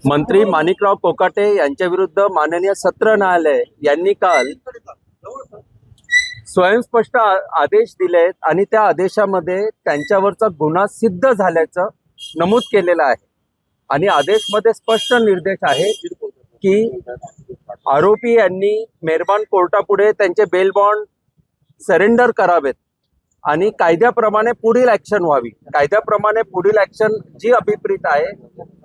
मंत्री माणिकराव कोकाटे यांच्या विरुद्ध माननीय सत्र न्यायालय यांनी काल स्वयंस्पष्ट आदेश दिलेत आणि त्या आदेशामध्ये त्यांच्यावरचा गुन्हा सिद्ध झाल्याचं नमूद केलेलं आहे आणि आदेशमध्ये स्पष्ट निर्देश आहे की आरोपी यांनी मेहरबान कोर्टापुढे त्यांचे बेल बॉन्ड सरेंडर करावेत आणि कायद्याप्रमाणे पुढील ऍक्शन व्हावी। कायद्याप्रमाणे पुढील ऍक्शन जी अभिप्रेत आहे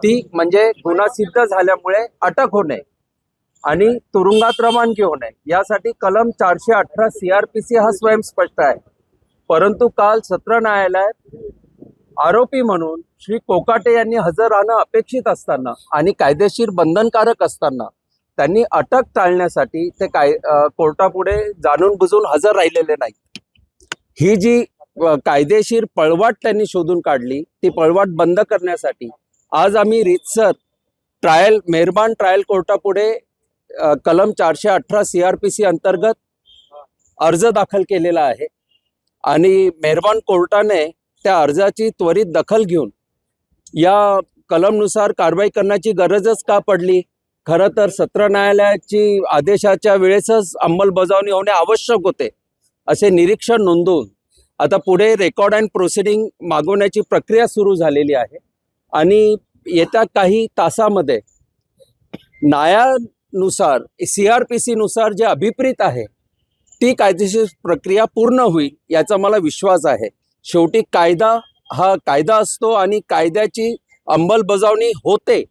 ती म्हणजे गुन्हा सिद्ध झाल्यामुळे अटक होणे आणि तुरुंगात रवानगी होणे, यासाठी कलम 418 CRPC हा स्वयंस्पष्ट आहे। परंतु काल सत्र न्यायालयात आरोपी म्हणून श्री कोकाटे यांनी हजर राहणं अपेक्षित असताना आणि कायदेशीर बंधनकारक असताना त्यांनी अटक टाळण्यासाठी ते कोर्टापुढे जाणून बुजून हजर राहिलेले नाही। ही जी कायदेशीर पळवाट त्यांनी शोधून काढली, ती पळवाट बंद करण्यासाठी आज आम्ही रीतसर मेहरबान ट्रायल कोर्टापुढे कलम 418 CRPC अंतर्गत अर्ज दाखल केलेला आहे आणि मेहरबान कोर्टाने त्या अर्जाची त्वरित दखल घेऊन या कलमनुसार कारवाई करण्याची गरजच का पडली। खरं तर सत्र न्यायालयाची आदेशाच्या वेळेसच अंमलबजावणी होणे आवश्यक होते असे निरीक्षण नोंदवून आता पुढे रेकॉर्ड अँड प्रोसिडिंग मागवण्याची प्रक्रिया सुरू झालेली आहे आणि येत्या काही तासामध्ये न्यायानुसार CRPC नुसार जे अभिप्रेत आहे ती कायदेशीर प्रक्रिया पूर्ण होईल याचा मला विश्वास आहे। शेवटी कायदा हा कायदा असतो आणि कायद्याची अंमलबजावणी होते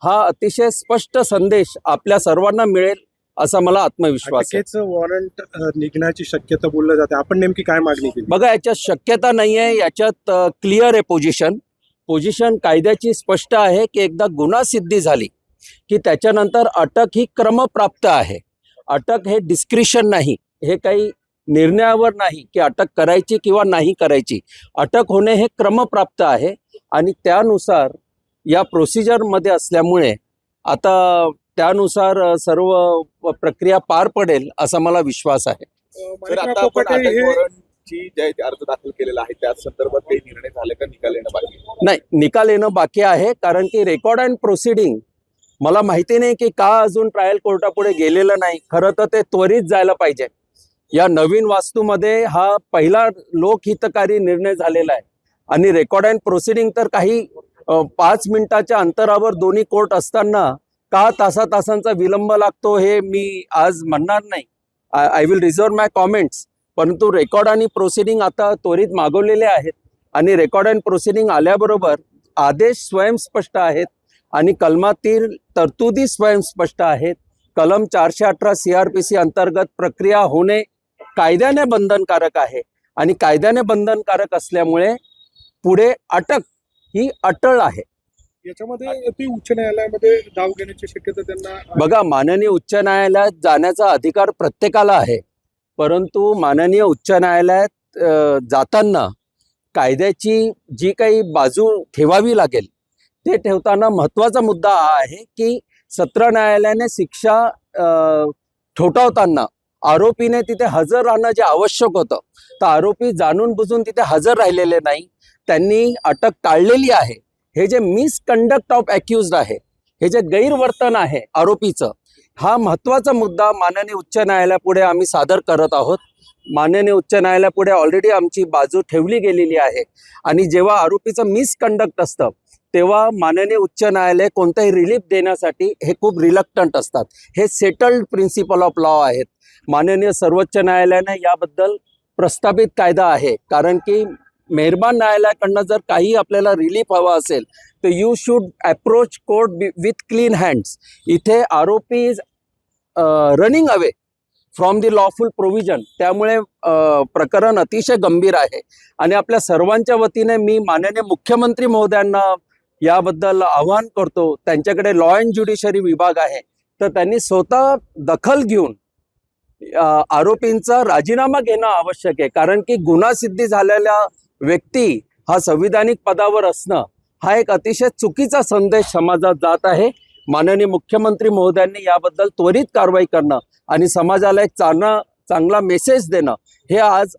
हा अतिशय स्पष्ट संदेश आपल्या सर्वांना मिळेल असा मला आत्मविश्वास आहे। वॉरंट निघण्याची शक्यता बोललं जाते, आपण नेमकी काय मागणी केली? बघा, याच्यात शक्यता नाही आहे, याच्यात क्लिअर आहे पोझिशन कायद्याची स्पष्ट आहे की एकदा गुन्हा सिद्धी झाली की त्याच्यानंतर अटक ही क्रमप्राप्त आहे। अटक हे डिस्क्रिशन नाही, हे काही निर्णयावर नाही की अटक करायची किंवा नाही करायची। अटक होणे हे क्रमप्राप्त आहे आणि त्यानुसार या प्रोसिजरमध्ये असल्यामुळे आता त्यानुसार सर्व प्रक्रिया पार पडेल असा मला विश्वास आहे। तर आता आपण अटक वॉरंटची जे अर्ज दाखल केलेला आहे त्या संदर्भात काही निर्णय झाले का? निकाल येणं बाकी नाही, निकाल येणं बाकी आहे कारण की रेकॉर्ड अँड प्रोसिडिंग मला माहिती नाही की का अजून ट्रायल कोर्टापुढे गेलेलं नाही। खरं तर ते त्वरित जायला पाहिजे। या नवीन वास्तूमध्ये हा पहिला लोकहितकारी निर्णय झालेला आहे आणि रेकॉर्ड अँड प्रोसिडिंग तर काही 5 मिनिटाच्या अंतरावर दोन्ही कोर्ट असताना का तासांचा विलंब लागतो हे मी आज म्हणणार नाही। I will reserve my comments. परंतु रेकॉर्ड आणि प्रोसिडिंग आता त्वरित मागवलेले आहेत आणि रेकॉर्ड अँड प्रोसिडिंग आल्याबरोबर आदेश स्वयंस्पष्ट आहेत आणि कलमातील तरतुदी स्वयंस्पष्ट आहेत। कलम 418 CRPC अंतर्गत प्रक्रिया होणे कायद्याने बंधनकारक आहे आणि कायद्याने बंधनकारक असल्यामुळे पुढे अटक ही अटळ आहे। याच्यामध्ये ती उच्च न्यायालयामध्ये दाव घेण्याची शक्यता त्यांना? बघा, माननीय उच्च न्यायालयात जाण्याचा अधिकार प्रत्येकाला आहे, परंतु माननीय उच्च न्यायालयात जाताना कायद्याची जी काही बाजू ठेवावी लागेल ते ठेवताना महत्त्वाचा मुद्दा हा आहे की सत्र न्यायालयाने शिक्षा ठोठावताना आरोपीने तिथे हजर राहणं जे आवश्यक होतं तर आरोपी जाणून बुजून तिथे हजर राहिलेले नाही, त्यांनी अटक टाळलेली आहे। हे जे मिसकंडक्ट ऑफ अक्युज्ड आहे, हे जे गैरवर्तन आहे आरोपीचं, हा महत्त्वाचा मुद्दा माननीय उच्च न्यायालयापुढे आम्ही सादर करत आहोत। माननीय उच्च न्यायालयापुढे ऑलरेडी आमची बाजू ठेवली गेलेली आहे आणि जेव्हा आरोपीचं मिसकंडक्ट असतं तेव्हा माननीय उच्च न्यायालय कोणताही रिलीफ देण्यासाठी हे खूप रिलक्टंट असतात। हे सेटल्ड प्रिन्सिपल ऑफ लॉ आहेत। माननीय सर्वोच्च न्यायालयाने याबद्दल प्रस्थापित कायदा आहे, कारण की मेहरबान न्यायालयाकडनं जर काही आपल्याला रिलीफ हवा असेल तर you should approach court with clean hands. इथे आरोपी is running away from the lawful provision, त्यामुळे प्रकरण अतिशय गंभीर आहे आणि आपल्या सर्वांच्या वतीने मी माननीय मुख्यमंत्री महोदयांना याबद्दल आवाहन करतो। त्यांच्याकडे लॉ अँड ज्युडिशरी विभाग आहे तर त्यांनी स्वतः दखल घेऊन आरोपींचा राजीनामा घेणं आवश्यक आहे, कारण की गुन्हा सिद्धी झालेल्या व्यक्ती हा संविधानिक पदावर असणं हा एक अतिशय चुकीचा संदेश समाजात जात आहे। माननीय मुख्यमंत्री महोदयांनी याबद्दल त्वरित कारवाई करणं आणि समाजाला एक चांगला मेसेज देणं हे आज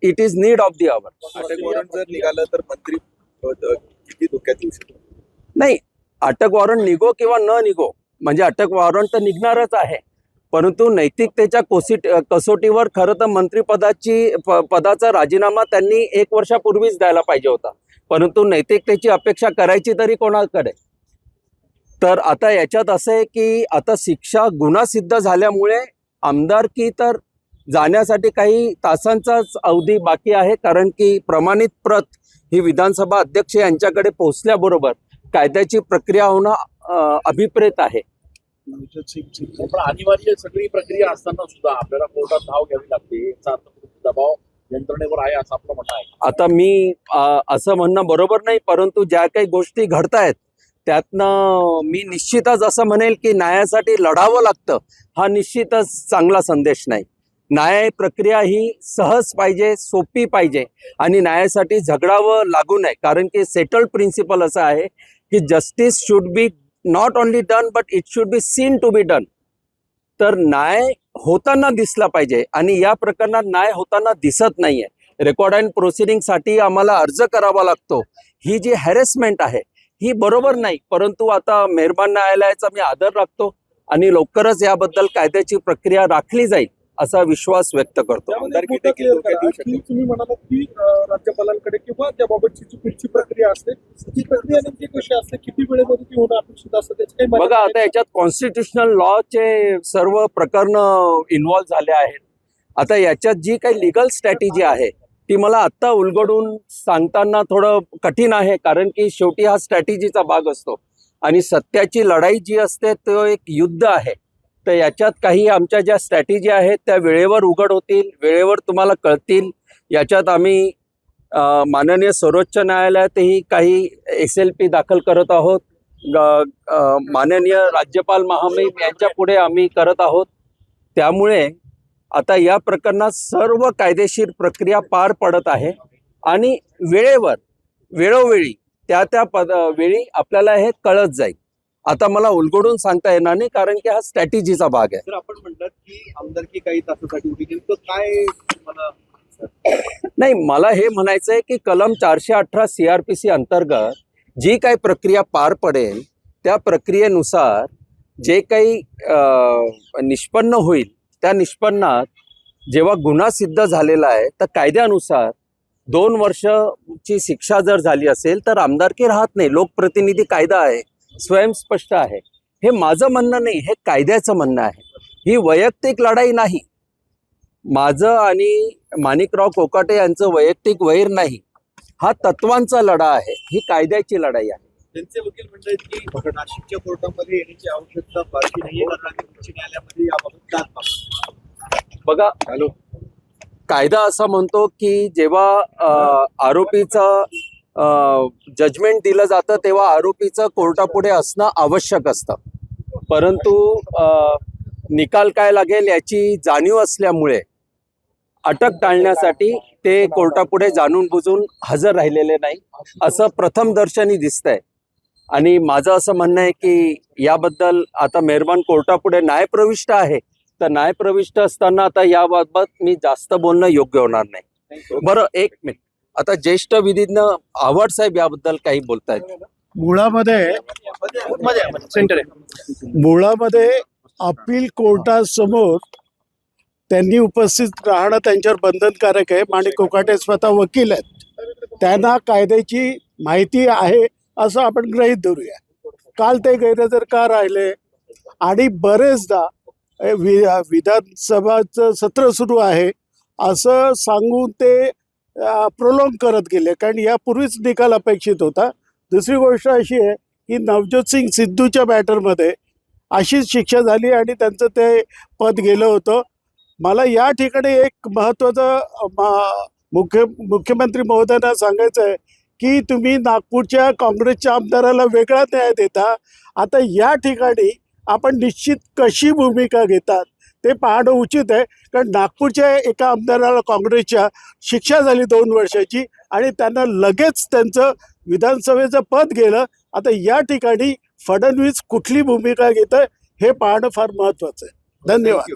it is need of the hour. अटक वॉरंट जर निघालं तर मंत्री किती धोक्यात येऊ शकतो? नाही, अटक वॉरंट निघो किंवा न निघो, म्हणजे अटक वॉरंट तर निघणारच आहे, परंतु नैतिकतेच्या कसोटीवर खरं तर पदाचा राजीनामा त्यांनी 1 वर्षापूर्वीच द्यायला पाहिजे होता, परंतु नैतिकतेची अपेक्षा करायची तरी कोणाकडे. तर आता याच्यात असं आहे की आता शिक्षा गुन्हा सिद्ध झाल्यामुळे आमदारकी तर जाण्यासाठी काही तासांचाच अवधी बाकी आहे, कारण की प्रमाणित प्रत ही विधानसभा अध्यक्ष यांच्याकडे पोहोचल्याबरोबर कायद्याची प्रक्रिया होणं अभिप्रेत आहे. पण अनिवार्य सगळी प्रक्रिया असताना सुद्धा आपल्याला कोर्टात धाव घ्यावी लागते, याचा अर्थ दबाव यंत्रणेवर आहे असं आपलं म्हणणं आहे. आता मी असं म्हणणं बरोबर नाही, परंतु ज्या काही गोष्टी घडतायत त्यातनं मी निश्चितच असं म्हणेल की न्यायासाठी लढावं लागतं, हा निश्चितच चांगला संदेश नाही. न्याय प्रक्रिया ही सहज पाहिजे, सोपी पाहिजे आणि न्यायासाठी झगडावं लागू नये, कारण की सेटल्ड प्रिन्सिपल असं आहे की justice should be not only done but it should be seen to be done. तर न्याय होताना दिसला पाहिजे आणि या प्रकरणात न्याय होताना दिसत नाहीये. रेकॉर्ड अँड प्रोसिडिंगसाठी आम्हाला अर्ज करावा लागतो. ही जी हॅरेसमेंट आहे ही बरोबर नाही, परंतु आता मेहरबान न्यायालयाचा मी आदर राखतो आणि लवकरच याबद्दल कायद्याची प्रक्रिया राखली जाईल असा विश्वास व्यक्त करतो. त्यामध्ये मुद्दा clear करा की तुम्ही म्हणालात की राज्यपालांकडे किंवा त्याबाबतची जी पुढची प्रक्रिया असते ती प्रक्रिया नेमकी कशी असते, किती वेळेमध्ये ती होणं अपेक्षित असतं, त्याची काही बघा, माहिती आता याच्यात कॉन्स्टिट्युशनल लॉचे सर्व प्रकरण इन्व्हॉल्व्ह झाले आहेत. आता याच्यात जी काही लिगल स्ट्रॅटेजी आहे ती मला आत्ता उलगडून सांगताना थोडं कठीण आहे, कारण की शेवटी हा स्ट्रॅटेजीचा भाग असतो आणि सत्याची लढाई जी असते तो एक युद्ध आहे. तर याच्यात काही आमच्या ज्या स्ट्रॅटेजी आहेत त्या वेळेवर उघड होतील, वेळेवर तुम्हाला कळतील. याच्यात आम्ही माननीय सर्वोच्च न्यायालयातही काही SLP दाखल करत आहोत, माननीय राज्यपाल महामहिम यांच्या पुढे आम्ही करत आहोत. त्यामुळे आता या प्रकरणात सर्व कायदेशीर प्रक्रिया पार पडत आहे आणि वेळोवेळी त्या वेळी आपल्याला हे कळत जाईल. आता मला उलगडून सांगता येणार नाही, कारण की हा स्ट्रॅटेजीचा भाग आहे. जर आपण म्हणलात की आमदारकी काही तासासाठी उभी केली तर काय मला नाही, मला हे म्हणायचं आहे की कलम 418 CRPC अंतर्गत जी काही प्रक्रिया पार पडेल त्या प्रक्रियेनुसार जे काही निष्पन्न होईल त्या निष्पन्नात जेव्हा गुन्हा सिद्ध झालेला आहे तर कायद्यानुसार 2 वर्षाची शिक्षा जर झाली असेल तर आमदारकी राहत नाही. लोकप्रतिनिधी कायदा आहे, स्वयंस्पष्ट आहे. हे माझं म्हणणं नाही, हे कायद्याचं म्हणणं आहे. ही वैयक्तिक लढाई नाही, माझं आणि माणिकराव कोकाटे यांचं वैयक्तिक वैर नाही, हा तत्वांचा लढा आहे, ही कायद्याची लढाई आहे. त्यांचे वकील म्हणतात की नाशिकच्या कोर्टामध्ये येण्याची आवश्यकता फारशी नाहीये, कारण आम्ही उच्च न्यायालयामध्ये याबाबत दाद मागतो. बघा, कायदा असं म्हणतो की जेव्हा आरोपीचं जजमेंट दिलं जातं तेव्हा आरोपीचं कोर्टापुढे असणं आवश्यक असतं, परंतु निकाल काय लागेल याची जाणीव असल्यामुळे अटक टाळण्यासाठी ते कोर्टापुढे जाणून बुजून हजर राहिलेले नाही असं प्रथमदर्शनी दिसतंय. आणि माझं असं म्हणणं आहे की याबद्दल आता मेहरबान कोर्टापुढे न्यायप्रविष्ट आहे, तर न्यायप्रविष्ट असताना आता याबाबत मी जास्त बोलणं योग्य होणार नाही. बरं, 1 मिनिट, आता ज्येष्ठ विधिज्ञ आव्हाड साहेब याबद्दल काही बोलतायत. मुळामध्ये अपील कोर्टासमोर त्यांनी उपस्थित राहणं त्यांच्यावर बंधनकारक आहे. माणिक कोकाटे स्वतः वकील आहेत, त्यांना कायद्याची माहिती आहे असं आपण गृहीत धरूया. काल ते गैरहजर का राहिले आणि बरेचदा विधानसभाचं सत्र सुरू आहे असं सांगून ते प्रोलॉंग करत गेले, कारण यापूर्वीच निकाल अपेक्षित होता. दुसरी गोष्ट अशी आहे की नवज्योत सिंग सिद्धूच्या मॅटरमध्ये अशीच शिक्षा झाली आणि त्यांचं ते पद गेलं होतं. मला या ठिकाणी एक महत्त्वाचं मुख्यमंत्री महोदयांना सांगायचं आहे की तुम्ही नागपूरच्या काँग्रेसच्या आमदाराला वेगळा न्याय देता. आता या ठिकाणी आपण निश्चित कशी भूमिका घेतात ते पाहणं उचित आहे, कारण नागपूरच्या एका आमदाराला काँग्रेसच्या शिक्षा झाली 2 वर्षाची आणि त्यांना लगेच त्यांचं विधानसभेचं पद गेलं. आता या ठिकाणी फडणवीस कुठली भूमिका घेत आहे हे पाहणं फार महत्त्वाचं आहे. धन्यवाद.